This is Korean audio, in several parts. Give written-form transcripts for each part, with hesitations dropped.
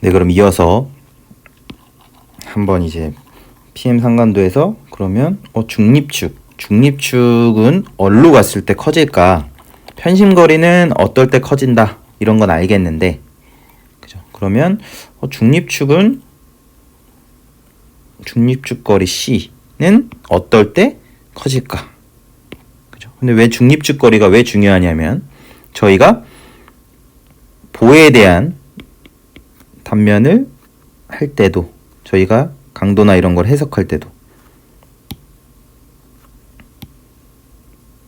네, 그럼 이어서 한번 이제 PM 상관도에서 그러면 중립축은 어디로 갔을 때 커질까? 편심거리는 어떨 때 커진다. 이런 건 알겠는데, 그죠? 그러면 중립축거리 C는 어떨 때 커질까? 그죠? 근데 왜 중립축거리가 왜 중요하냐면 저희가 보에 대한 단면을 할 때도 저희가 강도나 이런 걸 해석할 때도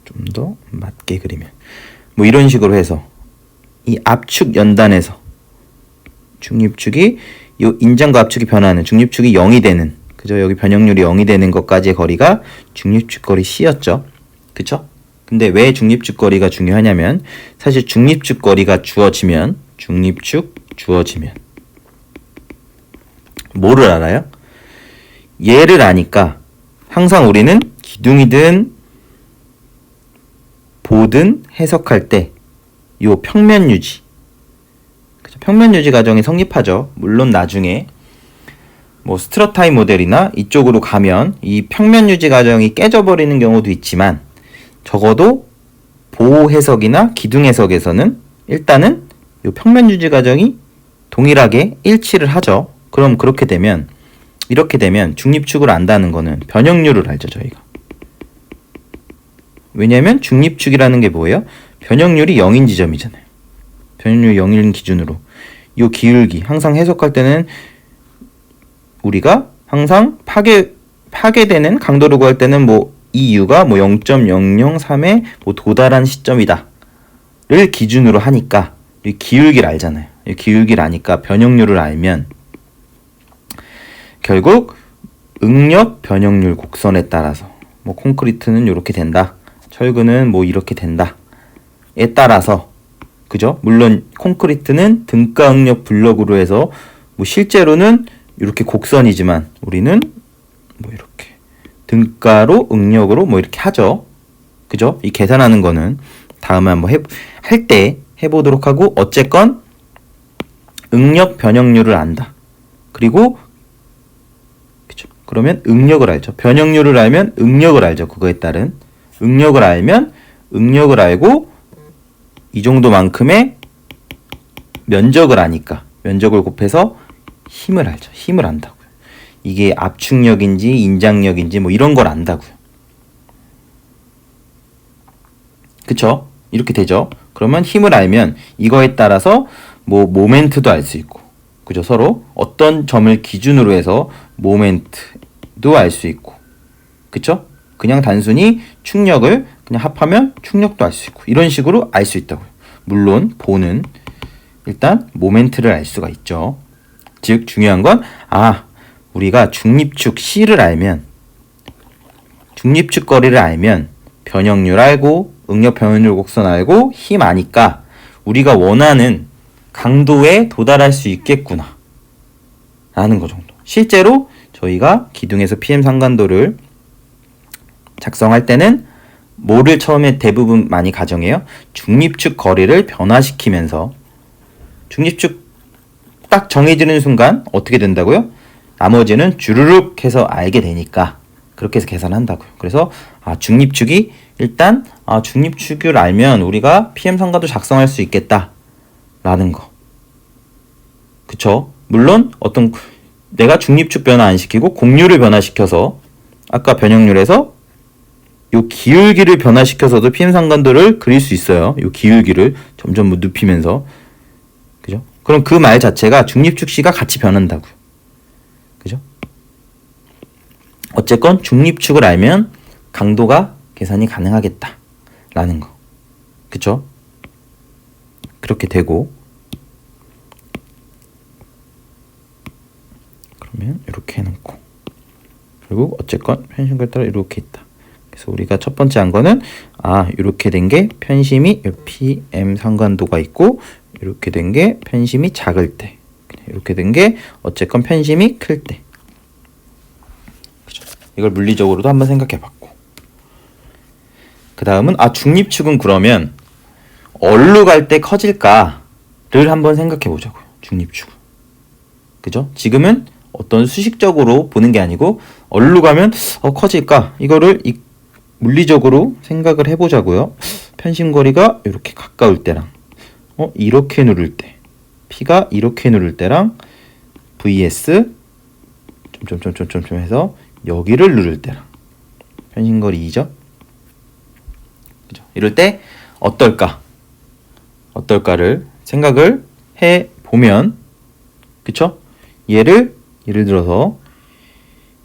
좀 더 맞게 그리면 뭐 이런 식으로 해서 이 압축 연단에서 중립축이 요 인장과 압축이 변하는 중립축이 0이 되는, 그죠? 여기 변형률이 0이 되는 것까지의 거리가 중립축거리 C였죠. 그쵸? 근데 왜 중립축거리가 중요하냐면 사실 중립축거리가 주어지면 뭐를 알아요? 얘를 아니까 항상 우리는 기둥이든 보든 해석할 때 요 평면 유지, 그죠? 평면 유지 과정이 성립하죠. 물론 나중에 뭐 스트러타임 모델이나 이쪽으로 가면 이 평면 유지 과정이 깨져버리는 경우도 있지만 적어도 보호 해석이나 기둥 해석에서는 일단은 이 평면 유지 과정이 동일하게 일치를 하죠. 그럼 이렇게 되면 중립축을 안다는 거는 변형률을 알죠, 저희가. 왜냐면 중립축이라는 게 뭐예요? 변형률이 0인 지점이잖아요. 변형률이 0인 기준으로 이 기울기 항상 해석할 때는 우리가 항상 파괴되는 강도를 구할 때는 뭐 이 U가 뭐 0.003에 뭐 도달한 시점이다 를 기준으로 하니까 이 기울기를 알잖아요. 이 기울기를 아니까 변형률을 알면 결국 응력 변형률 곡선에 따라서 뭐 콘크리트는 이렇게 된다, 철근은 뭐 이렇게 된다에 따라서, 그죠? 물론 콘크리트는 등가 응력 블럭으로 해서 뭐 실제로는 이렇게 곡선이지만 우리는 뭐 이렇게 등가로 응력으로 뭐 이렇게 하죠. 그죠? 이 계산하는 거는 다음에 한번 할 때 해보도록 하고, 어쨌건 응력 변형률을 안다. 그리고 그죠? 그러면 응력을 알죠. 변형률을 알면 응력을 알죠. 그거에 따른 응력을 알면 응력을 알고 이 정도만큼의 면적을 아니까 면적을 곱해서 힘을 알죠. 힘을 안다고요. 이게 압축력인지 인장력인지 뭐 이런 걸 안다고요. 그쵸? 이렇게 되죠. 그러면 힘을 알면 이거에 따라서 뭐 모멘트도 알 수 있고, 그죠? 서로 어떤 점을 기준으로 해서 모멘트도 알 수 있고, 그쵸? 그냥 단순히 축력을 그냥 합하면 축력도 알 수 있고, 이런 식으로 알 수 있다고요. 물론 보는 일단 모멘트를 알 수가 있죠. 즉 중요한 건 우리가 중립축 C를 알면, 중립축 거리를 알면 변형률 알고 응력 변형률 곡선 알고 힘 아니까 우리가 원하는 강도에 도달할 수 있겠구나 라는 거 정도. 실제로 저희가 기둥에서 PM 상관도를 작성할 때는 뭐를 처음에 대부분 많이 가정해요? 중립축 거리를 변화시키면서 중립축 딱 정해지는 순간 어떻게 된다고요? 나머지는 주르륵 해서 알게 되니까 그렇게 해서 계산한다고요. 그래서 중립축이 일단 중립축을 알면 우리가 PM 상관도 작성할 수 있겠다 라는 거. 그쵸? 물론 내가 중립축 변화 안 시키고 곡률을 변화시켜서 아까 변형률에서 요 기울기를 변화시켜서도 PM 상관도를 그릴 수 있어요. 요 기울기를 점점 눕히면서. 그죠? 그럼 그 말 자체가 중립축 C가 같이 변한다고요. 그죠? 어쨌건 중립축을 알면 강도가 계산이 가능하겠다 라는 거. 그쵸? 그렇게 되고, 그러면 이렇게 해놓고, 그리고 어쨌건 편심거리에 따라 이렇게 있다. 그래서 우리가 첫 번째 한 거는 이렇게 된 게 편심이 PM 상관도가 있고, 이렇게 된 게 편심이 작을 때, 이렇게 된 게 어쨌건 편심이 클 때. 그죠? 이걸 물리적으로도 한번 생각해봤고, 그 다음은 중립축은 그러면 어디로 갈 때 커질까를 한번 생각해보자고요. 중립축은 그죠? 지금은 어떤 수식적으로 보는 게 아니고 어디로 가면 커질까? 이거를 물리적으로 생각을 해보자고요. 편심거리가 이렇게 가까울 때랑 이렇게 누를 때 P가 이렇게 누를 때랑 vs 점점점점점 해서 여기를 누를 때랑 편심거리 2죠. 그죠? 이럴 때 어떨까를 생각을 해 보면, 그쵸? 예를 들어서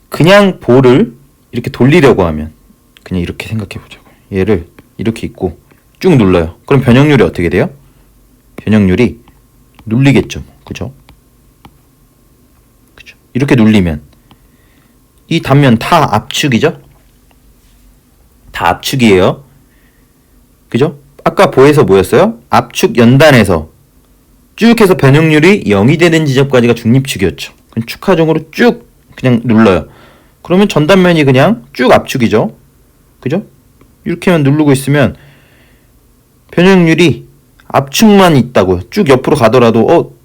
그냥 볼을 이렇게 돌리려고 하면 그냥 이렇게 생각해 보자고요. 얘를 이렇게 있고 쭉 눌러요. 그럼 변형률이 어떻게 돼요? 변형률이 눌리겠죠. 그죠? 그죠? 이렇게 눌리면 이 단면 다 압축이죠? 다 압축이에요. 그죠? 아까 보에서 뭐였어요? 압축 연단에서 쭉 해서 변형률이 0이 되는 지점까지가 중립축이었죠. 그럼 축하종으로 쭉 그냥 눌러요. 그러면 전단면이 그냥 쭉 압축이죠. 그죠? 이렇게만 누르고 있으면 변형률이 압축만 있다고요. 쭉 옆으로 가더라도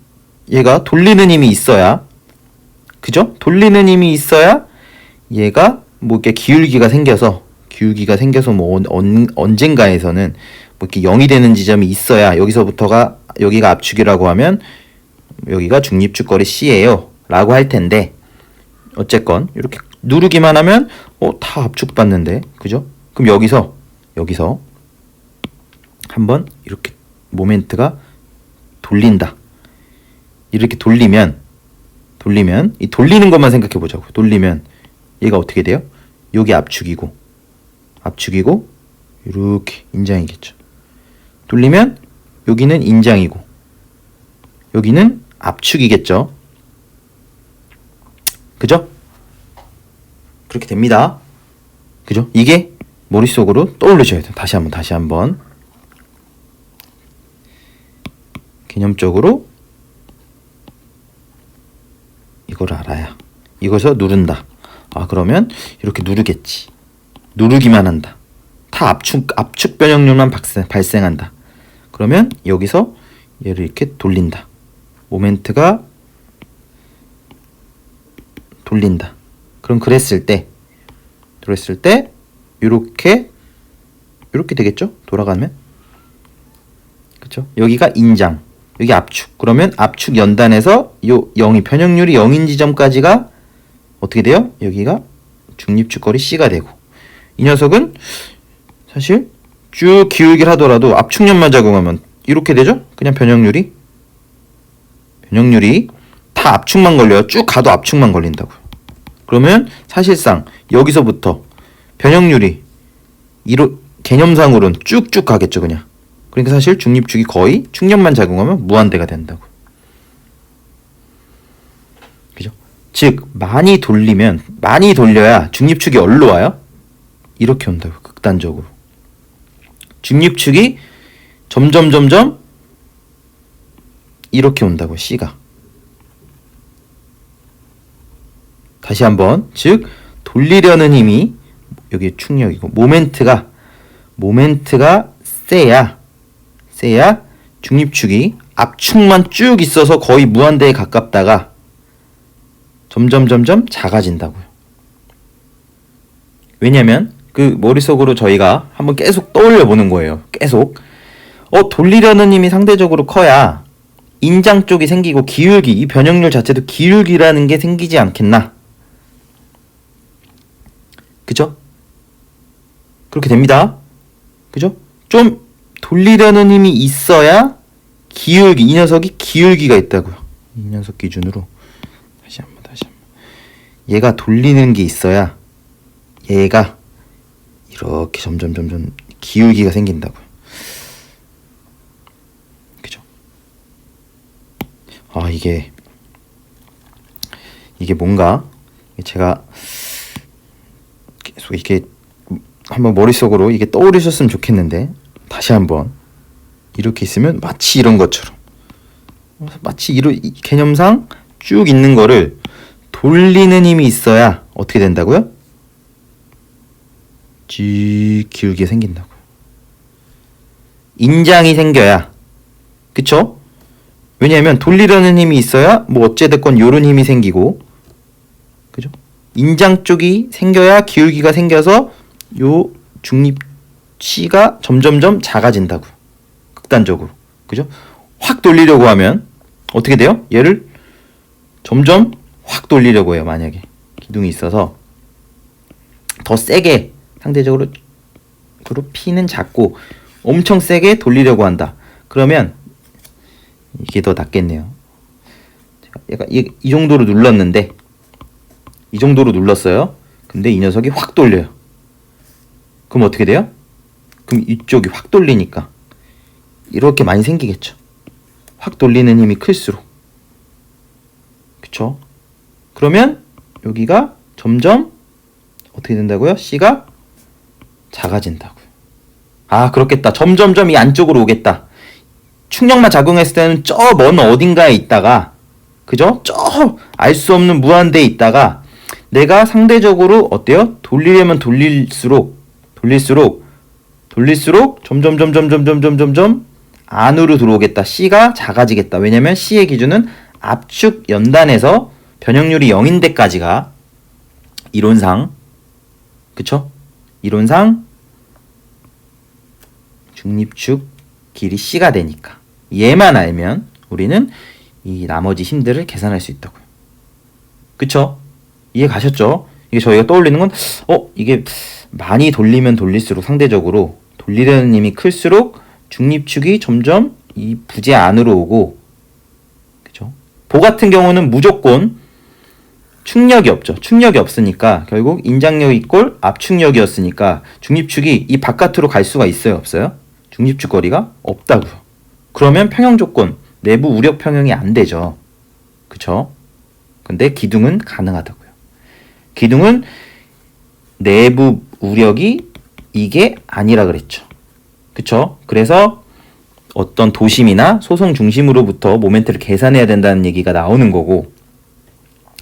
얘가 돌리는 힘이 있어야, 그죠? 돌리는 힘이 있어야 얘가 뭐 이렇게 기울기가 생겨서 뭐 언젠가에서는 뭐 이렇게 0이 되는 지점이 있어야 여기서부터가 여기가 압축이라고 하면 여기가 중립축거리 C예요 라고 할 텐데, 어쨌건 이렇게 누르기만 하면 다 압축받는데, 그죠? 그럼 여기서 한번 이렇게 모멘트가 돌린다. 이렇게 돌리면 이 돌리는 것만 생각해 보자고. 돌리면 얘가 어떻게 돼요? 여기 압축이고 이렇게 인장이겠죠. 돌리면 여기는 인장이고 여기는 압축이겠죠. 그죠? 그렇게 됩니다. 그죠? 이게 머릿속으로 떠올리셔야 돼요. 다시 한번 개념적으로 이걸 알아야 이것을 누른다. 그러면 이렇게 누르겠지. 누르기만 한다. 다 압축 변형률만 발생한다. 그러면 여기서 얘를 이렇게 돌린다. 모멘트가 돌린다. 그럼 그랬을 때 이렇게 되겠죠? 돌아가면. 그쵸? 여기가 인장, 여기 압축. 그러면 압축 연단에서 요 0이 변형률이 0인 지점까지가 어떻게 돼요? 여기가 중립축거리 C가 되고, 이 녀석은 사실 쭉 기울기를 하더라도 압축연만 작용하면 이렇게 되죠? 그냥 변형률이 다 압축만 걸려요. 쭉 가도 압축만 걸린다고요. 그러면 사실상 여기서부터 변형률이 개념상으로는 쭉쭉 가겠죠, 그냥. 그러니까 사실 중립축이 거의 축연만 작용하면 무한대가 된다고. 그죠? 즉 많이 돌려야 중립축이 어디로 와요? 이렇게 온다고. 극단적으로. 중립축이 점점 이렇게 온다고. C가. 다시 한번. 즉 돌리려는 힘이 여기 축력이고 모멘트가 세야 중립축이 압축만 쭉 있어서 거의 무한대에 가깝다가 점점 작아진다고요. 왜냐면 그 머릿속으로 저희가 한번 계속 떠올려 보는 거예요. 계속 돌리려는 힘이 상대적으로 커야 인장 쪽이 생기고 기울기, 이 변형률 자체도 기울기라는 게 생기지 않겠나. 그죠? 그렇게 됩니다. 그죠? 좀 돌리려는 힘이 있어야 기울기, 이 녀석이 기울기가 있다고요. 이 녀석 기준으로 다시 한번 얘가 돌리는 게 있어야 얘가 이렇게 점점 기울기가 생긴다고요. 그죠? 이게 뭔가 제가 계속 이게 한번 머릿속으로 이게 떠오르셨으면 좋겠는데, 다시 한번 이렇게 있으면 마치 이런 것처럼, 마치 이런 개념상 쭉 있는 거를 돌리는 힘이 있어야 어떻게 된다고요? 기울기가 생긴다고요. 인장이 생겨야, 그쵸? 왜냐하면 돌리려는 힘이 있어야 뭐 어찌됐건 요런 힘이 생기고, 그죠? 인장 쪽이 생겨야 기울기가 생겨서 요 중립 C가 점점점 작아진다고. 극단적으로. 그죠? 확 돌리려고 하면 어떻게 돼요? 얘를 점점 확 돌리려고 해요. 만약에 기둥이 있어서 더 세게 상대적으로 P는 작고 엄청 세게 돌리려고 한다. 그러면 이게 더 낫겠네요. 얘가 이 정도로 눌렀는데, 이 정도로 눌렀어요. 근데 이 녀석이 확 돌려요. 그럼 어떻게 돼요? 그럼 이쪽이 확 돌리니까 이렇게 많이 생기겠죠. 확 돌리는 힘이 클수록. 그쵸? 그러면 여기가 점점 어떻게 된다고요? C가 작아진다고요. 아, 그렇겠다. 점점점 이 안쪽으로 오겠다. 충격만 작용했을 때는 저 먼 어딘가에 있다가, 그죠? 저 알 수 없는 무한대에 있다가 내가 상대적으로 어때요? 돌리려면 돌릴수록 점점 안으로 들어오겠다. C가 작아지겠다. 왜냐면 C의 기준은 압축 연단에서 변형률이 0인데까지가 이론상, 그쵸? 이론상 중립축 길이 C가 되니까 얘만 알면 우리는 이 나머지 힘들을 계산할 수 있다고요. 그쵸? 이해 가셨죠? 이게 저희가 떠올리는 건 이게 많이 돌리면 돌릴수록 상대적으로 돌리려는 힘이 클수록 중립축이 점점 이 부재 안으로 오고, 그죠? 보 같은 경우는 무조건 충력이 없죠. 충력이 없으니까 결국 인장력이 꼴 압축력이었으니까 중립축이 이 바깥으로 갈 수가 있어요, 없어요? 중립축 거리가 없다고요. 그러면 평형 조건, 내부 우력 평형이 안 되죠. 그쵸? 근데 기둥은 가능하다고요. 기둥은 내부 우력이 이게 아니라 그랬죠. 그쵸? 그래서 어떤 도심이나 소송 중심으로부터 모멘트를 계산해야 된다는 얘기가 나오는 거고,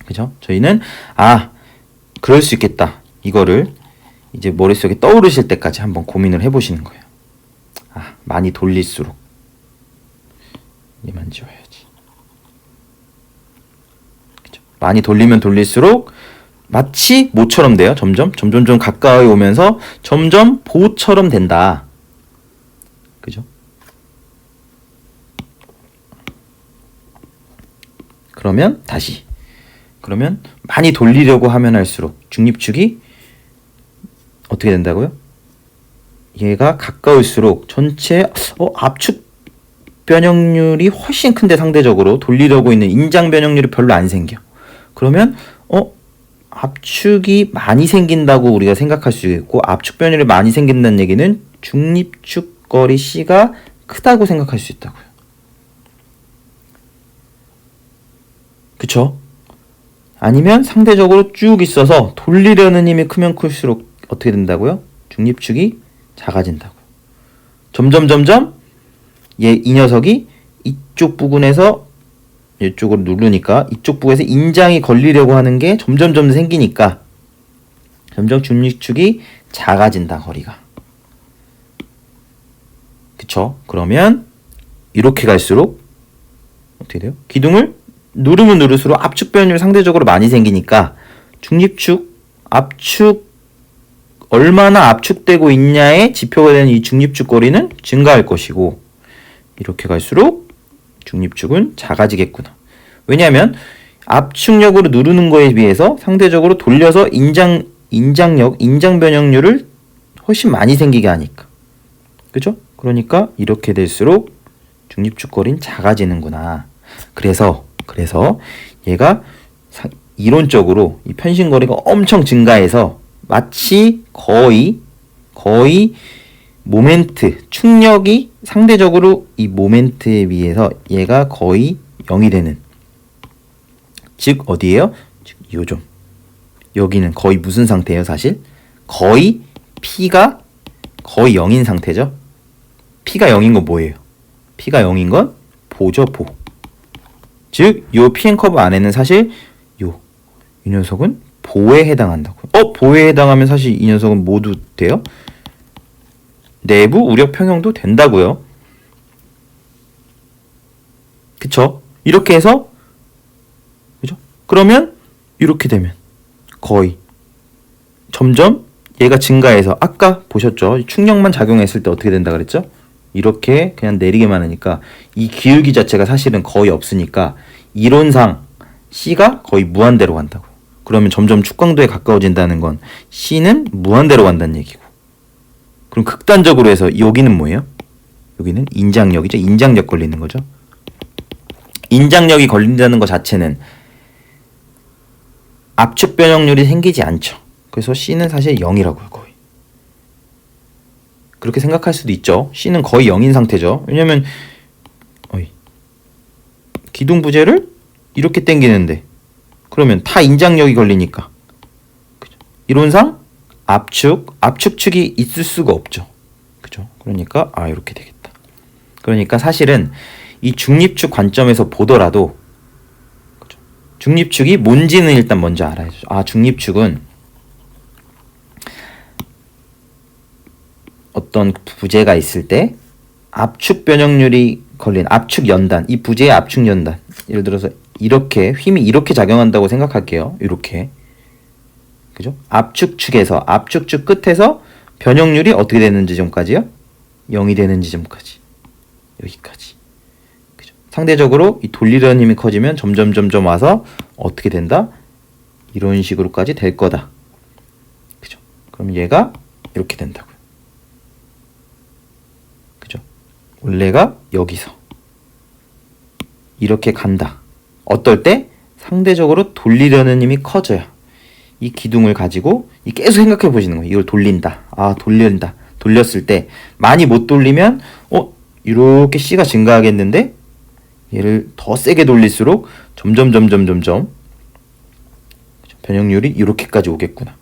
그죠? 저희는 그럴 수 있겠다. 이거를 이제 머릿속에 떠오르실 때까지 한번 고민을 해보시는 거예요. 많이 돌릴수록. 얘만 지워야지. 그죠? 많이 돌리면 돌릴수록 마치 모처럼 돼요. 점점 가까이 오면서 점점 보처럼 된다. 그죠? 그러면 많이 돌리려고 하면 할수록 중립축이 어떻게 된다고요? 얘가 가까울수록 전체 압축 변형률이 훨씬 큰데 상대적으로 돌리려고 있는 인장 변형률이 별로 안 생겨. 그러면 압축이 많이 생긴다고 우리가 생각할 수 있고, 압축 변형률이 많이 생긴다는 얘기는 중립축 거리 C가 크다고 생각할 수 있다고요. 그쵸? 아니면 상대적으로 쭉 있어서 돌리려는 힘이 크면 클수록 어떻게 된다고요? 중립축이 작아진다고요. 점점 이 녀석이 이쪽 부분에서 이쪽으로 누르니까 이쪽 부분에서 인장이 걸리려고 하는 게 점점 생기니까 점점 중립축이 작아진다, 거리가. 그쵸? 그러면 이렇게 갈수록 어떻게 돼요? 기둥을 누르면 누를수록 압축 변율이 상대적으로 많이 생기니까 중립축, 얼마나 압축되고 있냐의 지표가 되는 이 중립축 거리는 증가할 것이고, 이렇게 갈수록 중립축은 작아지겠구나. 왜냐하면 압축력으로 누르는 거에 비해서 상대적으로 돌려서 인장 변형률을 훨씬 많이 생기게 하니까. 그죠? 그러니까 이렇게 될수록 중립축 거리는 작아지는구나. 그래서 얘가 이론적으로 이 편심 거리가 엄청 증가해서 마치 거의 모멘트, 충력이 상대적으로 이 모멘트에 비해서 얘가 거의 0이 되는, 즉 어디예요? 즉 요점. 여기는 거의 무슨 상태예요, 사실? 거의 P가 거의 0인 상태죠. P가 0인 건 뭐예요? P가 0인 건 보죠, 보. 즉 요 PM 커브 안에는 사실 이 녀석은 보에 해당한다고요. 보에 해당하면 사실 이 녀석은 모두 돼요? 내부 우력 평형도 된다고요. 그쵸? 이렇게 해서 그죠? 그러면 이렇게 되면 거의 점점 얘가 증가해서 아까 보셨죠? 충력만 작용했을 때 어떻게 된다 그랬죠? 이렇게 그냥 내리게만 하니까 이 기울기 자체가 사실은 거의 없으니까 이론상 C가 거의 무한대로 간다고. 그러면 점점 축광도에 가까워진다는 건 C는 무한대로 간다는 얘기고. 그럼 극단적으로 해서 여기는 뭐예요? 여기는 인장력이죠. 인장력 걸리는 거죠. 인장력이 걸린다는 것 자체는 압축 변형률이 생기지 않죠. 그래서 C는 사실 0이라고요. 거의. 그렇게 생각할 수도 있죠. C는 거의 0인 상태죠. 왜냐면 기둥 부재를 이렇게 당기는데 그러면 다 인장력이 걸리니까 그죠? 이론상 압축축이 있을 수가 없죠. 그죠? 그러니까 이렇게 되겠다. 그러니까 사실은 이 중립축 관점에서 보더라도 그죠? 중립축이 뭔지는 일단 먼저 알아야죠. 중립축은 어떤 부재가 있을 때 압축 변형률이 걸린 압축 연단, 이 부재의 압축 연단, 예를 들어서 이렇게 힘이 이렇게 작용한다고 생각할게요. 이렇게 그죠? 압축축에서 압축축 끝에서 변형률이 어떻게 되는 지점까지요? 0이 되는 지점까지 여기까지 그죠? 상대적으로 이 돌리려는 힘이 커지면 점점 와서 어떻게 된다? 이런 식으로까지 될 거다. 그죠? 그럼 얘가 이렇게 된다고요. 그죠? 원래가 여기서 이렇게 간다. 어떨 때? 상대적으로 돌리려는 힘이 커져요. 이 기둥을 가지고 계속 생각해 보시는 거예요. 이걸 돌린다. 돌린다. 돌렸을 때 많이 못 돌리면 이렇게 C가 증가하겠는데 얘를 더 세게 돌릴수록 점점 변형률이 이렇게까지 오겠구나.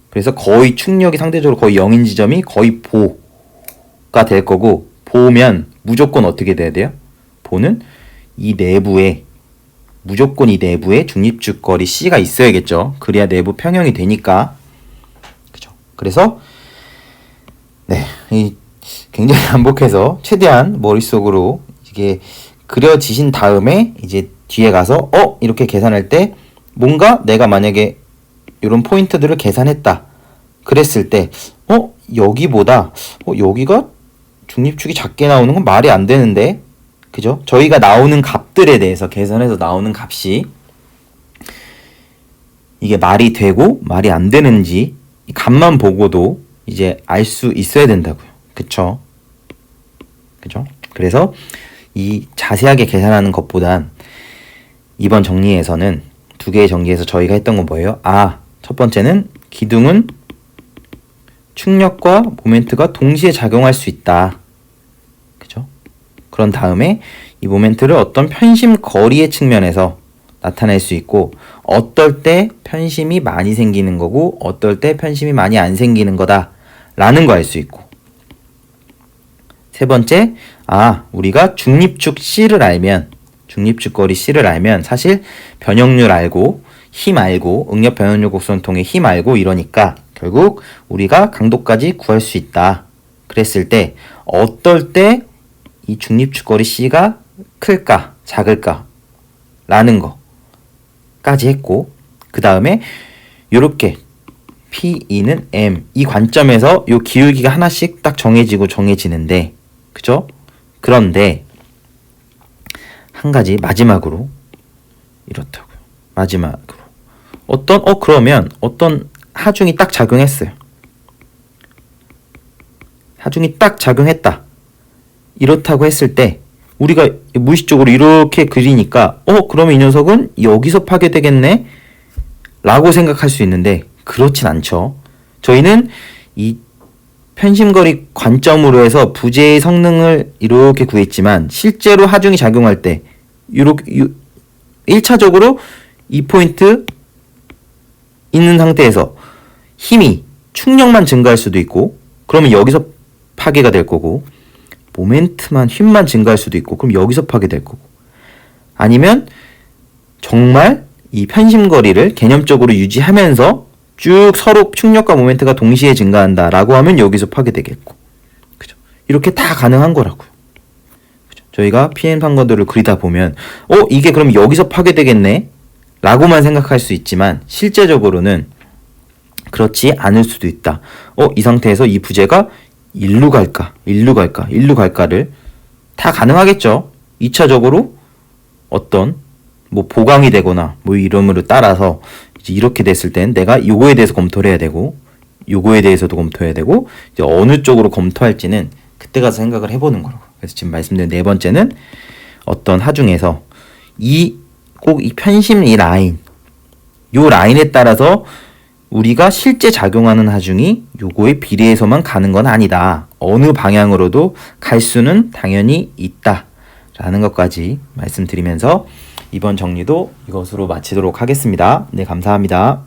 그래서 거의 충력이 상대적으로 거의 0인 지점이 거의 보가 될 거고, 보면 무조건 어떻게 돼야 돼요? 보는 이 내부에 무조건 이 내부에 중립축 거리 C가 있어야겠죠. 그래야 내부 평형이 되니까. 그죠? 그래서 굉장히 반복해서 최대한 머릿속으로 이게 그려지신 다음에 이제 뒤에 가서 이렇게 계산할 때 뭔가 내가 만약에 이런 포인트들을 계산했다. 그랬을 때 여기보다 여기가 중립축이 작게 나오는 건 말이 안 되는데, 그죠? 저희가 나오는 값들에 대해서 계산해서 나오는 값이 이게 말이 되고 말이 안 되는지 이 값만 보고도 이제 알 수 있어야 된다고요. 그쵸? 그죠? 그래서 이 자세하게 계산하는 것보단 이번 정리에서는 두 개의 정리에서 저희가 했던 건 뭐예요? 첫 번째는 기둥은 충력과 모멘트가 동시에 작용할 수 있다. 그죠? 그런 다음에 이 모멘트를 어떤 편심 거리의 측면에서 나타낼 수 있고, 어떨 때 편심이 많이 생기는 거고 어떨 때 편심이 많이 안 생기는 거다 라는 거 알 수 있고, 세 번째, 우리가 중립축 C를 알면, 중립축 거리 C를 알면 사실 변형률 알고 힘 알고 응력 변형률 곡선 통해 힘 알고 이러니까 결국 우리가 강도까지 구할 수 있다. 그랬을 때 어떨 때 이 중립축 거리 C가 클까 작을까 라는 거까지 했고, 그 다음에 요렇게 P2는 M 이 관점에서 요 기울기가 하나씩 딱 정해지는데, 그죠? 그런데 한 가지 마지막으로 이렇다고요. 마지막으로 그러면 어떤 하중이 딱 작용했어요. 하중이 딱 작용했다. 이렇다고 했을 때 우리가 무의식적으로 이렇게 그리니까 그러면 이 녀석은 여기서 파괴되겠네 라고 생각할 수 있는데 그렇진 않죠. 저희는 이 편심거리 관점으로 해서 부재의 성능을 이렇게 구했지만 실제로 하중이 작용할 때 이렇게 1차적으로 이 포인트 있는 상태에서 힘이 충력만 증가할 수도 있고, 그러면 여기서 파괴가 될 거고, 모멘트만 힘만 증가할 수도 있고 그럼 여기서 파괴될 거고, 아니면 정말 이 편심거리를 개념적으로 유지하면서 쭉 서로 충력과 모멘트가 동시에 증가한다 라고 하면 여기서 파괴되겠고, 그죠? 이렇게 다 가능한 거라고요. 그죠? 저희가 PM 상관도를 그리다 보면 이게 그럼 여기서 파괴되겠네? 라고만 생각할 수 있지만 실제적으로는 그렇지 않을 수도 있다. 이 상태에서 이 부재가 일로 갈까? 일로 갈까를 다 가능하겠죠. 2차적으로 어떤 뭐 보강이 되거나 뭐 이름으로 따라서 이제 이렇게 됐을 땐 내가 요거에 대해서 검토를 해야 되고 요거에 대해서도 검토해야 되고 이제 어느 쪽으로 검토할지는 그때 가서 생각을 해보는 거라고. 그래서 지금 말씀드린 네 번째는 어떤 하중에서 꼭 이 편심 이 라인 요 라인에 따라서 우리가 실제 작용하는 하중이 요거에 비례해서만 가는 건 아니다. 어느 방향으로도 갈 수는 당연히 있다. 라는 것까지 말씀드리면서 이번 정리도 이것으로 마치도록 하겠습니다. 네, 감사합니다.